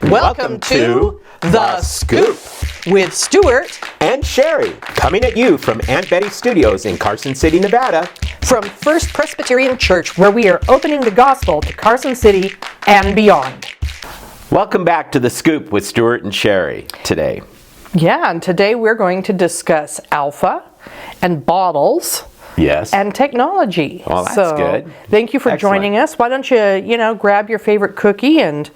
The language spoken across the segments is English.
Welcome to The Scoop with Stewart and Sherri, coming at you from Aunt Betty Studios in Carson City, Nevada. From First Presbyterian Church, where we are opening the gospel to Carson City and beyond. Welcome back to The Scoop with Stewart and Sherri today. Yeah, and today we're going to discuss alpha and bottles. Yes. And technology. Well, that's good. Thank you for joining us. Why don't you, grab your favorite cookie and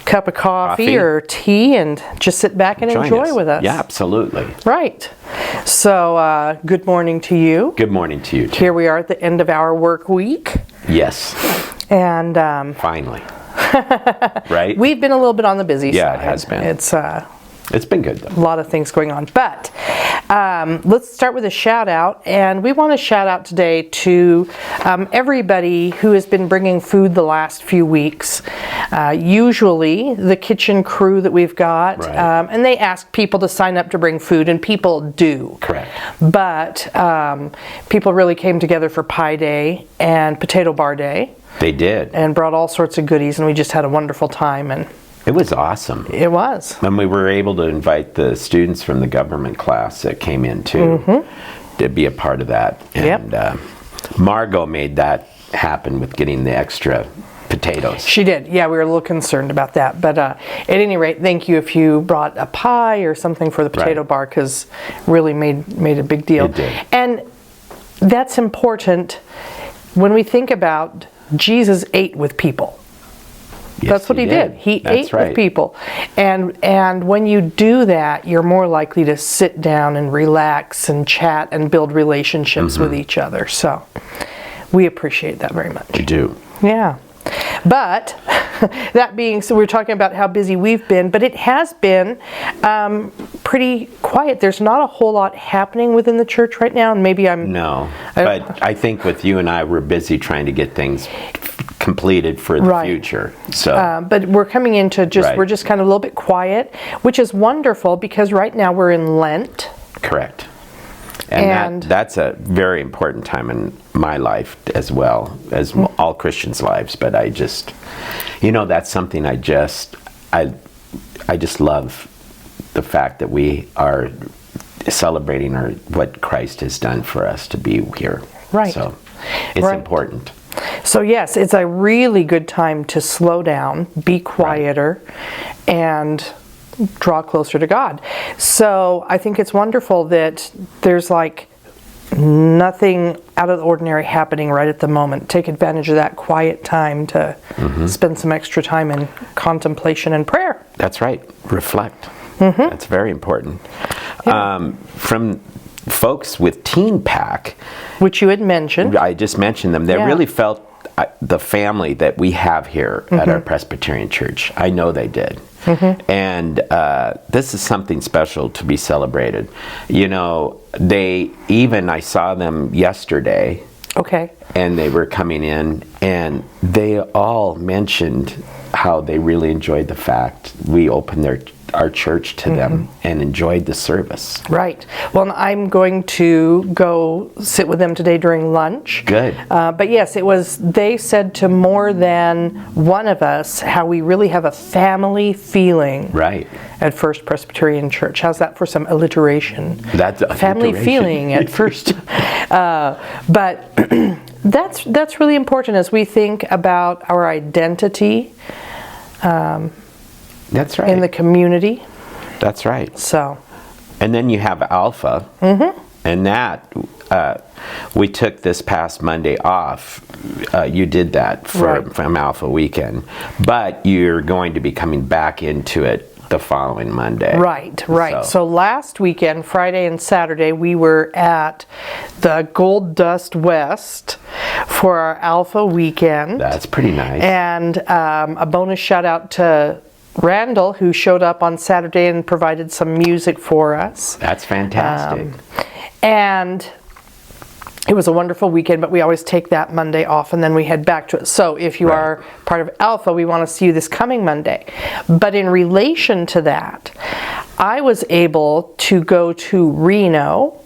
cup of coffee or tea and just sit back and enjoy with us. Yeah, absolutely. Right. So, good morning to you. Good morning to you, too. Here we are at the end of our work week. Yes. And finally. Right? We've been a little bit on the busy side. Yeah, it has been. It's been good, though. A lot of things going on. But let's start with a shout out. And we want to shout out today to everybody who has been bringing food the last few weeks. Usually the kitchen crew that we've got. Right. And they ask people to sign up to bring food, and people do. Correct. But people really came together for Pie Day and Potato Bar Day. They did. And brought all sorts of goodies, and we just had a wonderful time. And it was awesome. It was. And we were able to invite the students from the government class that came in too to be a part of that. And Margot made that happen with getting the extra potatoes. She did. Yeah, we were a little concerned about that. But at any rate, thank you if you brought a pie or something for the potato bar, because really made a big deal. It did. And that's important when we think about Jesus ate with people. Yes, that's what he did. He ate with people. And when you do that, you're more likely to sit down and relax and chat and build relationships with each other. So we appreciate that very much. We do. Yeah. But that being so, we're talking about how busy we've been, but it has been pretty quiet. There's not a whole lot happening within the church right now, and maybe but I think with you and I, we're busy trying to get things completed for the future. So, but we're coming into we're just kind of a little bit quiet, which is wonderful because right now we're in Lent. Correct. And that's a very important time in my life as well as all Christians' lives. But I just, that's something I just love the fact that we are celebrating what Christ has done for us to be here. Right. So it's important. So yes, it's a really good time to slow down, be quieter, and draw closer to God. So I think it's wonderful that there's nothing out of the ordinary happening right at the moment. Take advantage of that quiet time to spend some extra time in contemplation and prayer. That's right. Reflect. That's very important. Yeah. From folks with Teen Pack, which you had mentioned. I just mentioned them. They really felt the family that we have here at our Presbyterian church. I know they did. And this is something special to be celebrated. I saw them yesterday. Okay. And they were coming in, and they all mentioned how they really enjoyed the fact we opened our church to them and enjoyed the service. Right. Well, I'm going to go sit with them today during lunch. Good. But yes, they said to more than one of us how we really have a family feeling at First Presbyterian Church. How's that for some alliteration? That's family feeling at First. But that's really important as we think about our identity. That's right. In the community. That's right. So. And then you have Alpha. And that, we took this past Monday off. You did that from Alpha Weekend. But you're going to be coming back into it the following Monday. Right. So last weekend, Friday and Saturday, we were at the Gold Dust West for our Alpha Weekend. That's pretty nice. And a bonus shout out to Randall, who showed up on Saturday and provided some music for us. That's fantastic. And it was a wonderful weekend, but we always take that Monday off and then we head back to it. So if you are part of Alpha, we want to see you this coming Monday. But in relation to that, I was able to go to Reno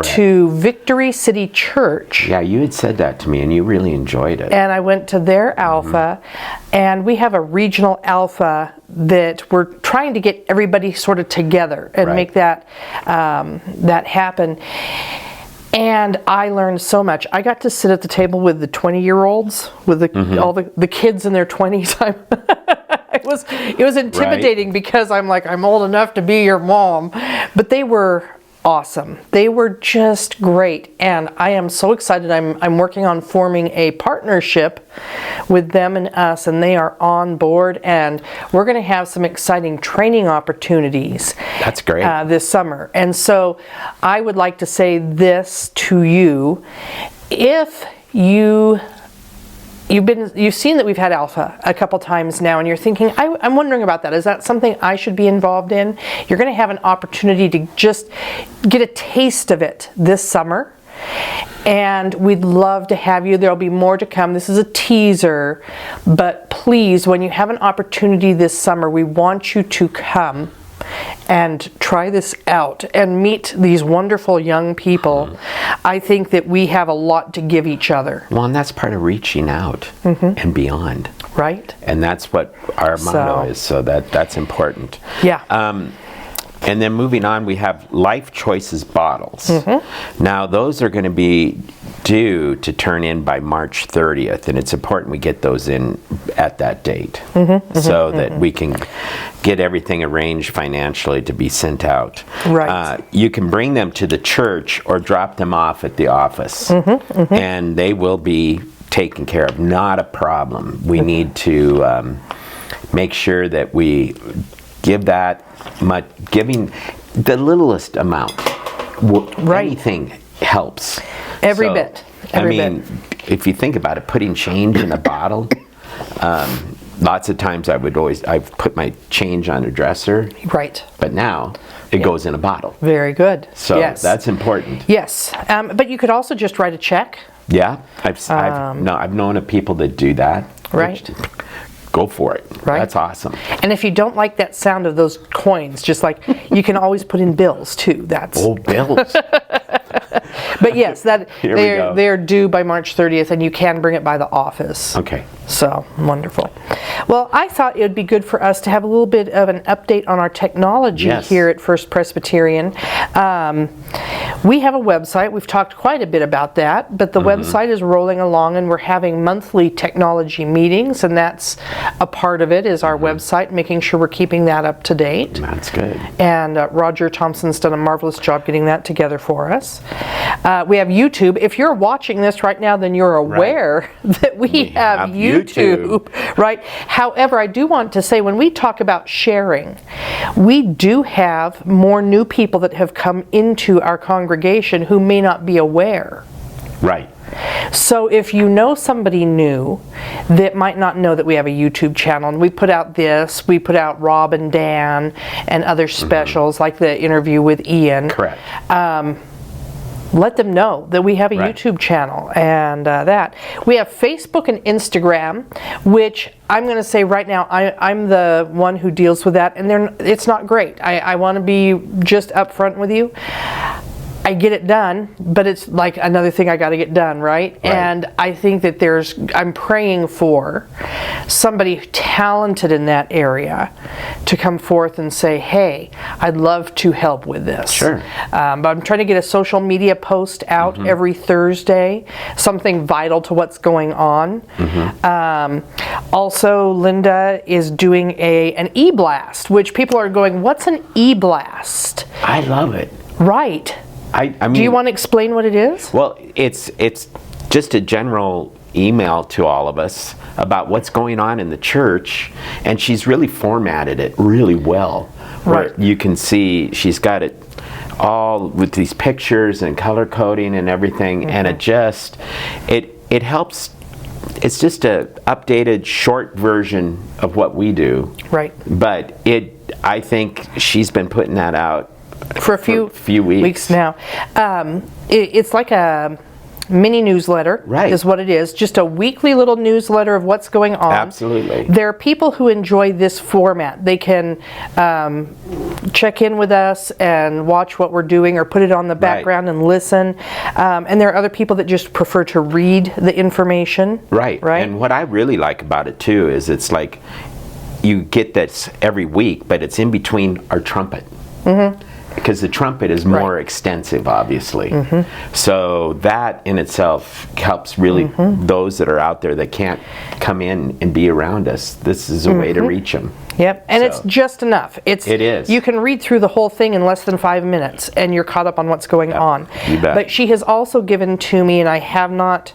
to Victory City Church. Yeah, you had said that to me, and you really enjoyed it. And I went to their Alpha, and we have a regional Alpha that we're trying to get everybody sort of together and Right. make that happen. And I learned so much. I got to sit at the table with the 20-year-olds, with all the kids in their 20s. It was intimidating because I'm old enough to be your mom. But they were awesome. They were just great. And I am so excited. I'm working on forming a partnership with them and us, and they are on board. And we're going to have some exciting training opportunities. That's great. This summer. And so I would like to say this to you. If you've seen that we've had Alpha a couple times now, and you're thinking, I'm wondering about that. Is that something I should be involved in? You're going to have an opportunity to just get a taste of it this summer. And we'd love to have you. There'll be more to come. This is a teaser. But please, when you have an opportunity this summer, we want you to come and try this out and meet these wonderful young people. I think that we have a lot to give each other. Well, and that's part of reaching out and beyond. Right? And that's what our motto is, so that's important. Yeah. And then moving on, we have Life Choices bottles. Now, those are going to be due to turn in by March 30th, and it's important we get those in at that date so that we can get everything arranged financially to be sent out. Right. You can bring them to the church or drop them off at the office, and they will be taken care of. Not a problem. We need to make sure that we give that much, giving the littlest amount. Anything helps. Every bit. If you think about it, putting change in a bottle, lots of times I've put my change on a dresser. Right. But now it goes in a bottle. Very good. So yes. That's important. Yes. But you could also just write a check. Yeah. I've known of people that do that. Right. Go for it. Right. That's awesome. And if you don't like that sound of those coins, just you can always put in bills too. Bills. But yes, they're due by March 30th, and you can bring it by the office. Okay. So wonderful. Well, I thought it would be good for us to have a little bit of an update on our technology here at First Presbyterian. We have a website. We've talked quite a bit about that, but the website is rolling along, and we're having monthly technology meetings, and that's a part of it is our website, making sure we're keeping that up to date. That's good. And Roger Thompson's done a marvelous job getting that together for us. We have YouTube. If you're watching this right now, then you're aware that we have YouTube, right? However, I do want to say when we talk about sharing, we do have more new people that have come into our congregation who may not be aware. Right. So if you know somebody new that might not know that we have a YouTube channel, and we put out Rob and Dan and other specials like the interview with Ian. Correct. Let them know that we have a YouTube channel, and that we have Facebook and Instagram, which I'm going to say right now I'm the one who deals with that, and it's not great. I want to be just upfront with you. I get it done, but it's like another thing I got to get done, right? And I think that I'm praying for somebody talented in that area to come forth and say, hey, I'd love to help with this. Sure. But I'm trying to get a social media post out every Thursday, something vital to what's going on. Also, Linda is doing an e-blast, which people are going, what's an e-blast? I love it. Right. I mean, do you want to explain what it is? Well, it's just a general email to all of us about what's going on in the church, and she's really formatted it really well. Where you can see she's got it all with these pictures and color coding and everything, and it helps. It's just a updated short version of what we do. Right. But I think she's been putting that out for a few weeks now. It's like a mini newsletter, is what it is. Just a weekly little newsletter of what's going on. Absolutely. There are people who enjoy this format. They can check in with us and watch what we're doing, or put it on the background and listen. And there are other people that just prefer to read the information. Right. And what I really like about it too is it's like you get this every week, but it's in between our trumpet. Because the trumpet is more extensive, obviously. So that in itself helps really those that are out there that can't come in and be around us. This is a way to reach them. Yep, and it's just enough. It is. You can read through the whole thing in less than 5 minutes, and you're caught up on what's going on. You bet. But she has also given to me, and I have not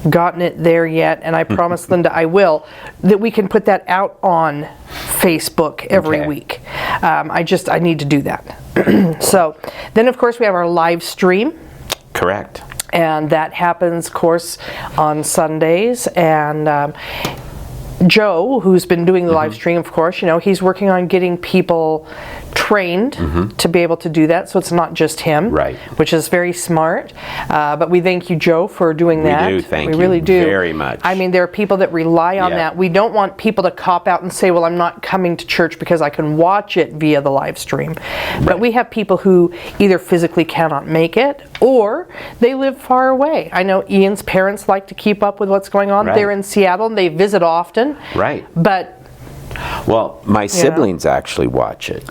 gotten it there yet, and I promised Linda I will, that we can put that out on Facebook every week. I need to do that. So then of course we have our live stream. Correct. And that happens, of course, on Sundays. And Joe, who's been doing the live stream, of course, he's working on getting people trained to be able to do that, so it's not just him, which is very smart. But we thank you, Joe, for doing that. We do, thank you. We really do. Very much. I mean, there are people that rely on that. We don't want people to cop out and say, well, I'm not coming to church because I can watch it via the live stream. But we have people who either physically cannot make it, or they live far away. I know Ian's parents like to keep up with what's going on. They're in Seattle, and they visit often. But well, my siblings actually watch it.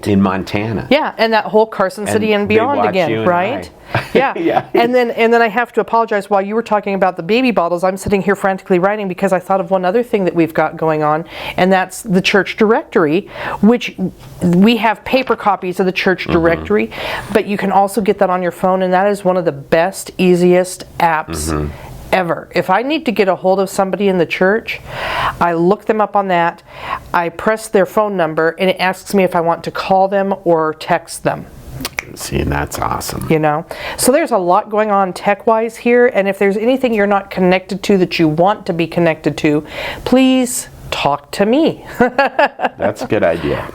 In Montana. Yeah, and that whole Carson City and beyond again, right? Yeah. And then I have to apologize. While you were talking about the baby bottles, I'm sitting here frantically writing because I thought of one other thing that we've got going on, and that's the church directory, which we have paper copies of the church directory, but you can also get that on your phone, and that is one of the best, easiest apps ever. If I need to get a hold of somebody in the church, I look them up on that, I press their phone number, and it asks me if I want to call them or text them. See, that's awesome. So there's a lot going on tech-wise here, and if there's anything you're not connected to that you want to be connected to, please talk to me. That's a good idea.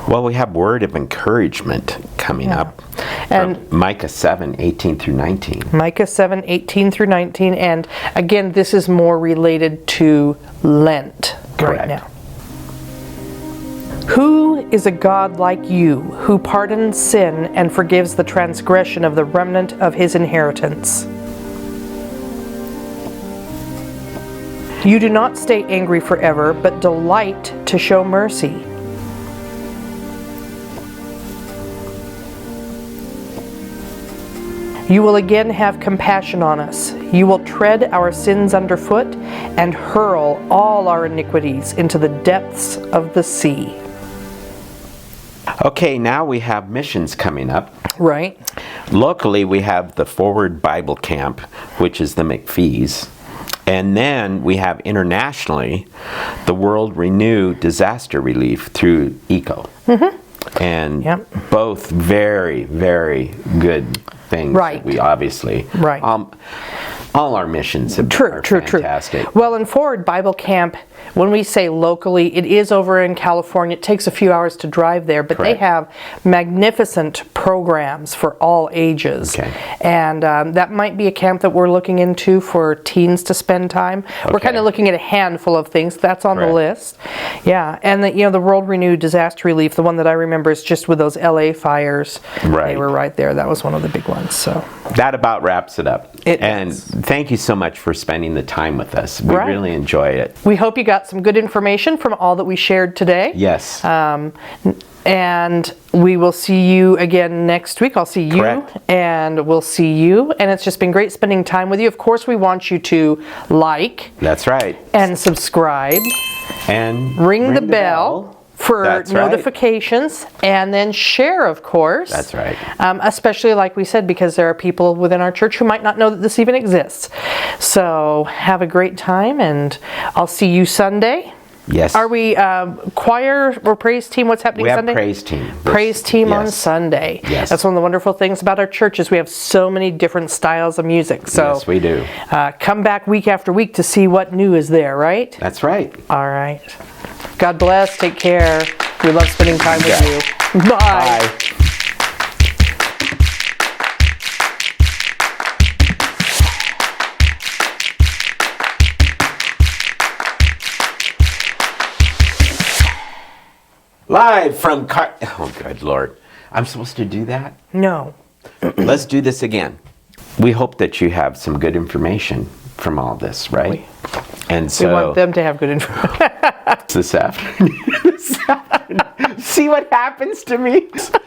Well, we have word of encouragement coming up from Micah 7:18 through 19. Micah 7:18 through 19, and again, this is more related to Lent right now. Who is a God like you, who pardons sin and forgives the transgression of the remnant of his inheritance? You do not stay angry forever, but delight to show mercy. You will again have compassion on us. You will tread our sins underfoot and hurl all our iniquities into the depths of the sea. Okay, now we have missions coming up. Locally, we have the Forward Bible Camp, which is the McPhee's. And then we have internationally the World Renew Disaster Relief through ECO. And both very, very good things. We obviously. All our missions are fantastic. Well, in Forward Bible Camp, when we say locally, it is over in California. It takes a few hours to drive there, but they have magnificent programs for all ages. And that might be a camp that we're looking into for teens to spend time. We're kind of looking at a handful of things. That's on the list. And the World Renewed Disaster Relief, the one that I remember is just with those LA fires. They were right there. That was one of the big ones. So that about wraps it up. Thank you so much for spending the time with us. We really enjoy it. We hope you got some good information from all that we shared today. Yes. And we will see you again next week. I'll see you and we'll see you. And it's just been great spending time with you. Of course, we want you to like. That's right. And subscribe. And ring the bell. For notifications, and then share, of course. That's right. Especially, like we said, because there are people within our church who might not know that this even exists. So have a great time, and I'll see you Sunday. Yes. Are we choir or praise team? What's happening Sunday? We have praise team. Praise team on Sunday. Yes. That's one of the wonderful things about our church is we have so many different styles of music. So yes, we do. Come back week after week to see what new is there, right? That's right. All right. God bless. Take care. We love spending time with you. Bye. Bye. Live from oh, good Lord. I'm supposed to do that? No. Let's do this again. We hope that you have some good information from all this, right? And so we want them to have good information. this afternoon. See what happens to me? Sorry.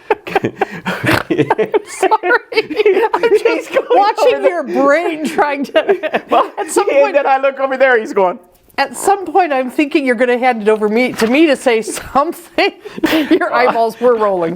I'm just watching your brain trying to. At some And point, then I look over there, he's going. at some point, I'm thinking you're going to hand it over to me to say something. Your eyeballs were rolling.